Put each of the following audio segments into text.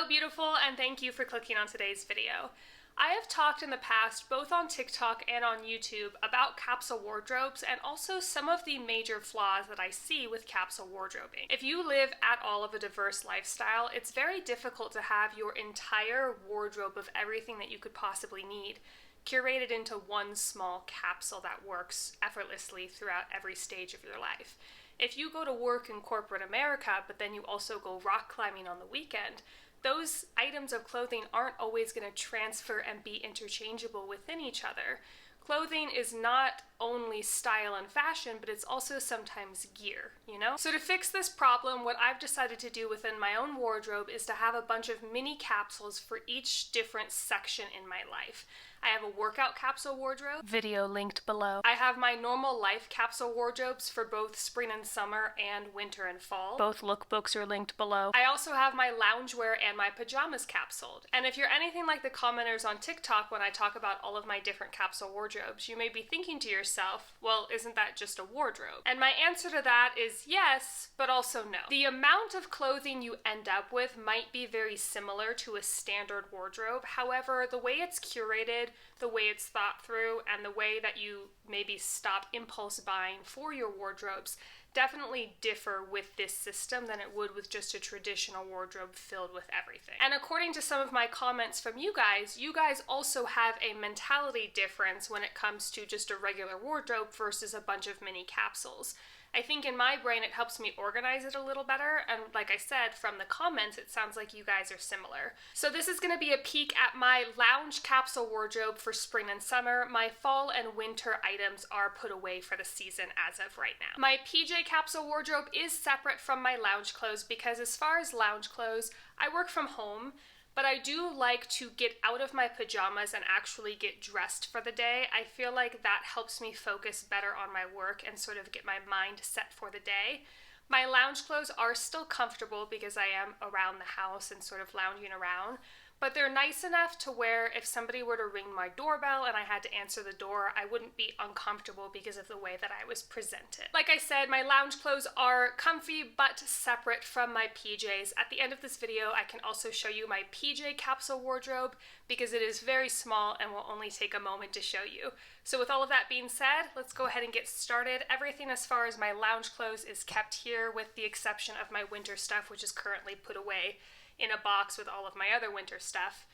Hello beautiful, and thank you for clicking on today's video. I have talked in the past, both on TikTok and on YouTube, about capsule wardrobes and also some of the major flaws that I see with capsule wardrobing. If you live at all of a diverse lifestyle, it's very difficult to have your entire wardrobe of everything that you could possibly need curated into one small capsule that works effortlessly throughout every stage of your life. If you go to work in corporate America, but then you also go rock climbing on the weekend, those items of clothing aren't always going to transfer and be interchangeable within each other. Clothing is not only style and fashion, but it's also sometimes gear, you know? So to fix this problem, what I've decided to do within my own wardrobe is to have a bunch of mini capsules for each different section in my life. I have a workout capsule wardrobe, video linked below. I have my normal life capsule wardrobes for both spring and summer and winter and fall. Both lookbooks are linked below. I also have my loungewear and my pajamas capsuled. And if you're anything like the commenters on TikTok when I talk about all of my different capsule wardrobes, you may be thinking to yourself, well, isn't that just a wardrobe? And my answer to that is yes, but also no. The amount of clothing you end up with might be very similar to a standard wardrobe. However, the way it's curated, the way it's thought through, and the way that you maybe stop impulse buying for your wardrobes definitely differ with this system than it would with just a traditional wardrobe filled with everything. And according to some of my comments from you guys also have a mentality difference when it comes to just a regular wardrobe versus a bunch of mini capsules. I think in my brain it helps me organize it a little better, and like I said, from the comments it sounds like you guys are similar. So this is going to be a peek at my lounge capsule wardrobe for spring and summer. My fall and winter items are put away for the season as of right now. My PJ capsule wardrobe is separate from my lounge clothes because as far as lounge clothes, I work from home, but I do like to get out of my pajamas and actually get dressed for the day. I feel like that helps me focus better on my work and sort of get my mind set for the day. My lounge clothes are still comfortable because I am around the house and sort of lounging around, but they're nice enough to where if somebody were to ring my doorbell and I had to answer the door, I wouldn't be uncomfortable because of the way that I was presented. Like I said, my lounge clothes are comfy but separate from my PJs. At the end of this video, I can also show you my PJ capsule wardrobe because it is very small and will only take a moment to show you. So with all of that being said, let's go ahead and get started. Everything as far as my lounge clothes is kept here with the exception of my winter stuff, which is currently put away in a box with all of my other winter stuff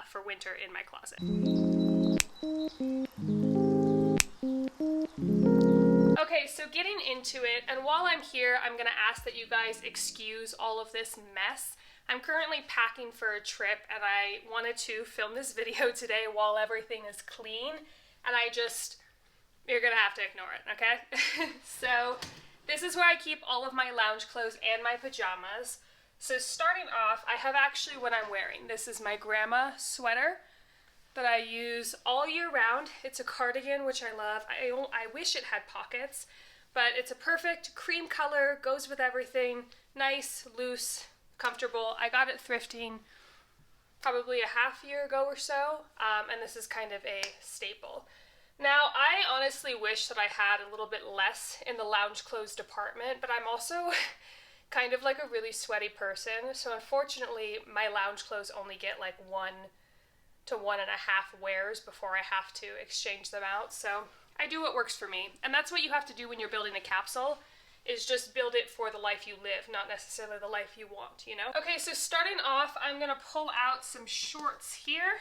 for winter in my closet. Okay, so getting into it, and while I'm here, I'm gonna ask that you guys excuse all of this mess. I'm currently packing for a trip, and I wanted to film this video today while everything is clean, and you're gonna have to ignore it, okay? So, this is where I keep all of my lounge clothes and my pajamas. So starting off, I have actually what I'm wearing. This is my grandma sweater that I use all year round. It's a cardigan, which I love. I wish it had pockets, but it's a perfect cream color, goes with everything. Nice, loose, comfortable. I got it thrifting probably a half year ago or so, and this is kind of a staple. Now, I honestly wish that I had a little bit less in the lounge clothes department, but I'm also kind of like a really sweaty person, so unfortunately my lounge clothes only get like 1 to 1.5 wears before I have to exchange them out, so I do what works for me. And that's what you have to do when you're building a capsule, is just build it for the life you live, not necessarily the life you want, you know? Okay, so starting off, I'm gonna pull out some shorts here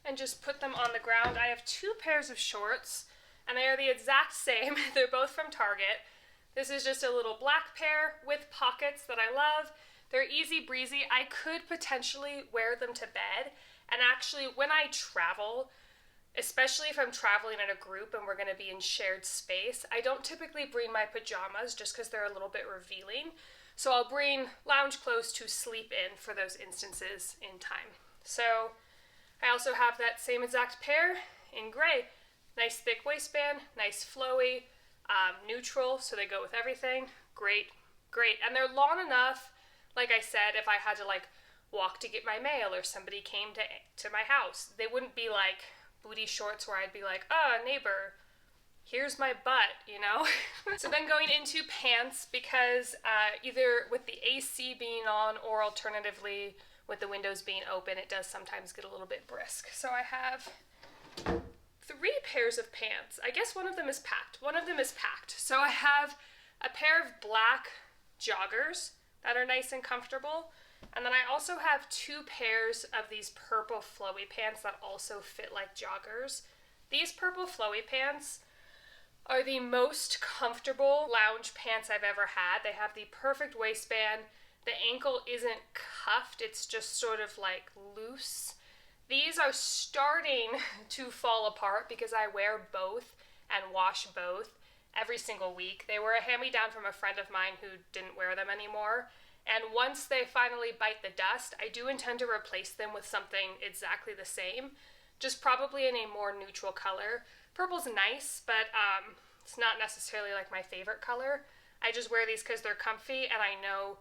and just put them on the ground. I have 2 pairs of shorts, and they are the exact same. They're both from Target. This is just a little black pair with pockets that I love. They're easy breezy. I could potentially wear them to bed. And actually, when I travel, especially if I'm traveling in a group and we're gonna be in shared space, I don't typically bring my pajamas just because they're a little bit revealing. So I'll bring lounge clothes to sleep in for those instances in time. So I also have that same exact pair in gray. Nice thick waistband, nice flowy, neutral, so they go with everything. Great, great. And they're long enough, like I said, if I had to like walk to get my mail or somebody came to my house, they wouldn't be like booty shorts where I'd be like, oh, neighbor, here's my butt, you know? So then going into pants, because either with the AC being on or alternatively with the windows being open, it does sometimes get a little bit brisk. So I have 3 pairs of pants. I guess one of them is packed. So I have a pair of black joggers that are nice and comfortable. And then I also have 2 pairs of these purple flowy pants that also fit like joggers. These purple flowy pants are the most comfortable lounge pants I've ever had. They have the perfect waistband. The ankle isn't cuffed, it's just sort of like loose. These are starting to fall apart because I wear both and wash both every single week. They were a hand-me-down from a friend of mine who didn't wear them anymore. And once they finally bite the dust, I do intend to replace them with something exactly the same, just probably in a more neutral color. Purple's nice, but it's not necessarily like my favorite color. I just wear these because they're comfy, and I know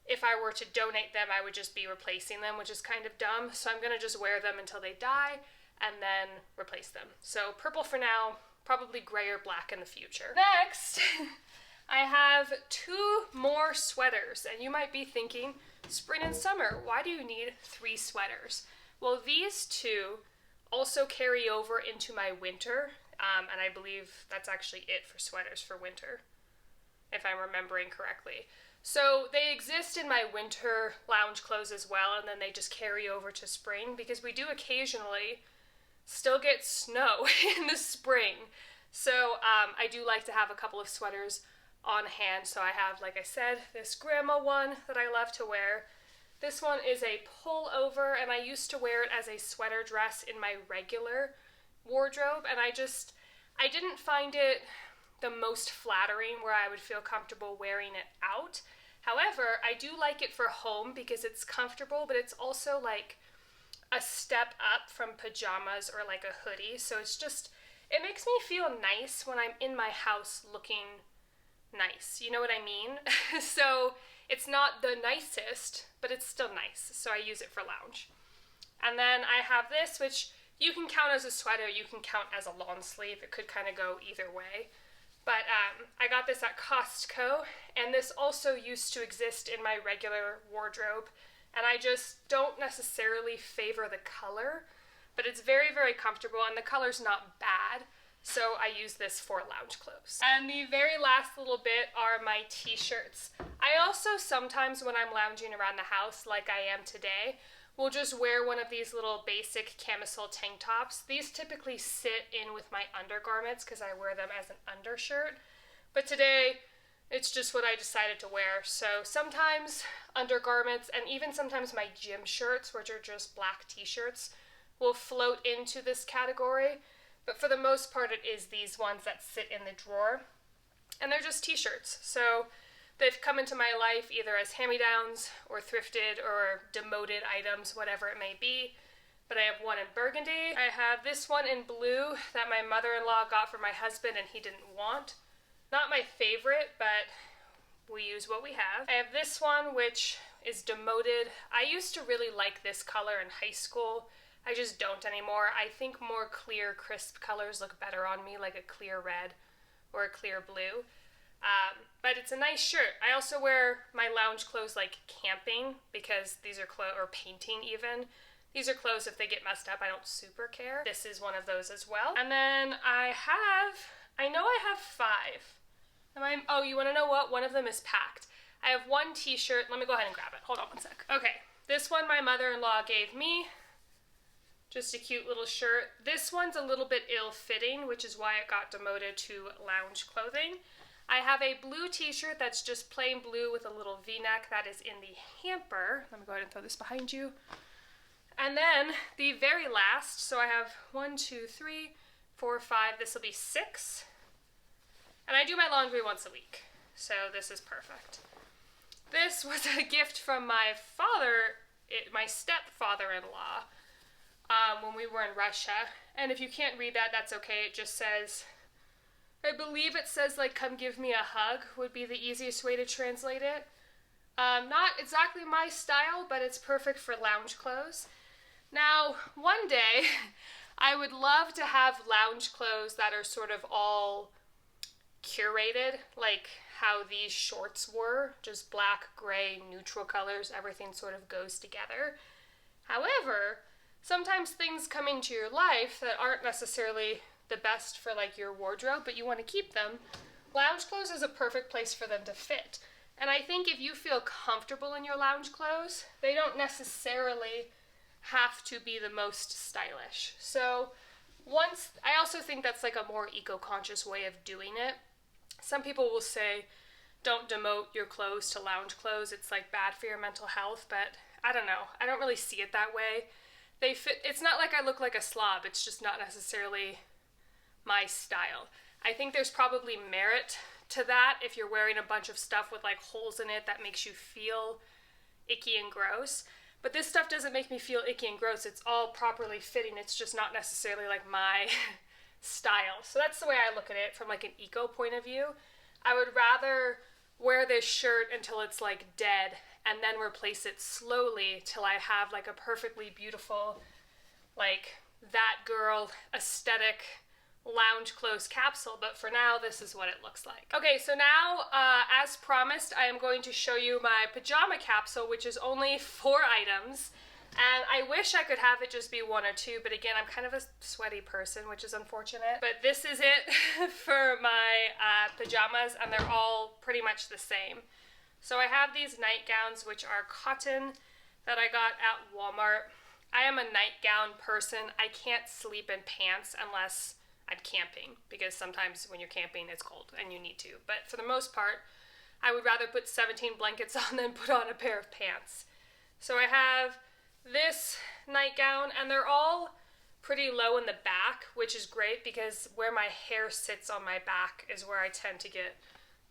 if I were to donate them, I would just be replacing them, which is kind of dumb. So I'm going to just wear them until they die and then replace them. So purple for now, probably gray or black in the future. Next, I have 2 more sweaters. And you might be thinking, spring and summer, why do you need 3 sweaters? Well, these 2 also carry over into my winter. And I believe that's actually it for sweaters for winter, if I'm remembering correctly. So they exist in my winter lounge clothes as well, and then they just carry over to spring because we do occasionally still get snow in the spring. So I do like to have a couple of sweaters on hand. So I have, like I said, this grandma one that I love to wear. This one is a pullover, and I used to wear it as a sweater dress in my regular wardrobe, and I didn't find it the most flattering where I would feel comfortable wearing it out. However, I do like it for home because it's comfortable, but it's also like a step up from pajamas or like a hoodie. So it makes me feel nice when I'm in my house looking nice. You know what I mean? So it's not the nicest, but it's still nice. So I use it for lounge. And then I have this, which you can count as a sweater, you can count as a long sleeve. It could kind of go either way. But I got this at Costco, and this also used to exist in my regular wardrobe, and I just don't necessarily favor the color, but it's very, very comfortable, and the color's not bad, so I use this for lounge clothes. And the very last little bit are my t-shirts. I also sometimes, when I'm lounging around the house like I am today, will just wear one of these little basic camisole tank tops. These typically sit in with my undergarments because I wear them as an undershirt. But today, it's just what I decided to wear. So sometimes undergarments, and even sometimes my gym shirts, which are just black t-shirts, will float into this category. But for the most part, it is these ones that sit in the drawer. And they're just t-shirts. So they've come into my life either as hand-me-downs or thrifted or demoted items, whatever it may be. But I have one in burgundy. I have this one in blue that my mother-in-law got for my husband and he didn't want. Not my favorite, but we use what we have. I have this one, which is demoted. I used to really like this color in high school. I just don't anymore. I think more clear, crisp colors look better on me, like a clear red or a clear blue. But it's a nice shirt. I also wear my lounge clothes like camping because these are or painting even. These are clothes if they get messed up, I don't super care. This is one of those as well. And then I know I have 5. Oh, you want to know what? One of them is packed. I have one t-shirt. Let me go ahead and grab it. Hold on one sec. Okay, this one my mother-in-law gave me. Just a cute little shirt. This one's a little bit ill-fitting, which is why it got demoted to lounge clothing. I have a blue t-shirt that's just plain blue with a little v-neck that is in the hamper. Let me go ahead and throw this behind you. And then the very last, so I have 1, 2, 3, 4, 5, this will be 6. And I do my laundry once a week, so this is perfect. This was a gift from my my stepfather-in-law, when we were in Russia. And if you can't read that, that's okay. It just says, I believe it says, like, come give me a hug would be the easiest way to translate it. Not exactly my style, but it's perfect for lounge clothes. Now, one day, I would love to have lounge clothes that are sort of all curated, like how these shorts were, just black, gray, neutral colors, everything sort of goes together. However, sometimes things come into your life that aren't necessarily the best for like your wardrobe, but you want to keep them. Lounge clothes is a perfect place for them to fit. And I think if you feel comfortable in your lounge clothes, they don't necessarily have to be the most stylish. So I also think that's like a more eco-conscious way of doing it. Some people will say, don't demote your clothes to lounge clothes. It's like bad for your mental health, but I don't know. I don't really see it that way. They fit. It's not like I look like a slob. It's just not necessarily my style. I think there's probably merit to that if you're wearing a bunch of stuff with like holes in it that makes you feel icky and gross. But this stuff doesn't make me feel icky and gross. It's all properly fitting. It's just not necessarily like my style. So that's the way I look at it from like an eco point of view. I would rather wear this shirt until it's like dead and then replace it slowly till I have like a perfectly beautiful, like that girl aesthetic lounge clothes capsule, but for now this is what it looks like. Okay, so now as promised, I am going to show you my pajama capsule, which is only 4 items, and I wish I could have it just be 1 or 2, but again, I'm kind of a sweaty person, which is unfortunate. But this is it for my pajamas, and they're all pretty much the same. So I have these nightgowns, which are cotton, that I got at Walmart. I am a nightgown person. I can't sleep in pants unless I'm camping, because sometimes when you're camping it's cold and you need to. But for the most part, I would rather put 17 blankets on than put on a pair of pants. So I have this nightgown, and they're all pretty low in the back, which is great because where my hair sits on my back is where I tend to get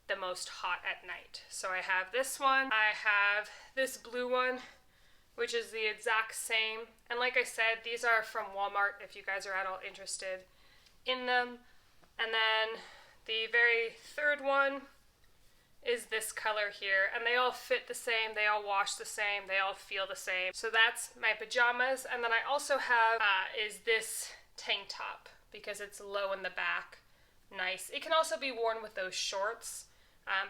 the most hot at night. So I have this one, I have this blue one, which is the exact same. And like I said, these are from Walmart if you guys are at all interested in them. And then the very third one is this color here, and they all fit the same, they all wash the same, they all feel the same. So that's my pajamas. And then I also have is this tank top because it's low in the back. Nice. It can also be worn with those shorts,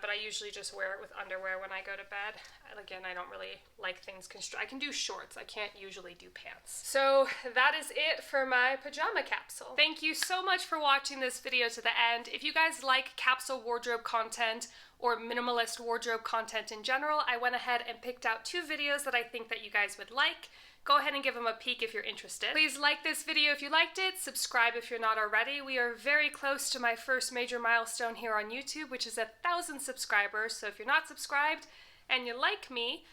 but I usually just wear it with underwear when I go to bed. Again, I don't really like things I can do shorts, I can't usually do pants. So that is it for my pajama capsule. Thank you so much for watching this video to the end. If you guys like capsule wardrobe content or minimalist wardrobe content in general, I went ahead and picked out 2 videos that I think that you guys would like. Go ahead and give them a peek if you're interested. Please like this video if you liked it, subscribe if you're not already. We are very close to my first major milestone here on YouTube, which is 1,000 subscribers, so if you're not subscribed and you like me,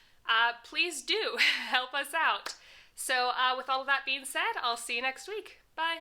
please do help us out. So with all of that being said, I'll see you next week. Bye!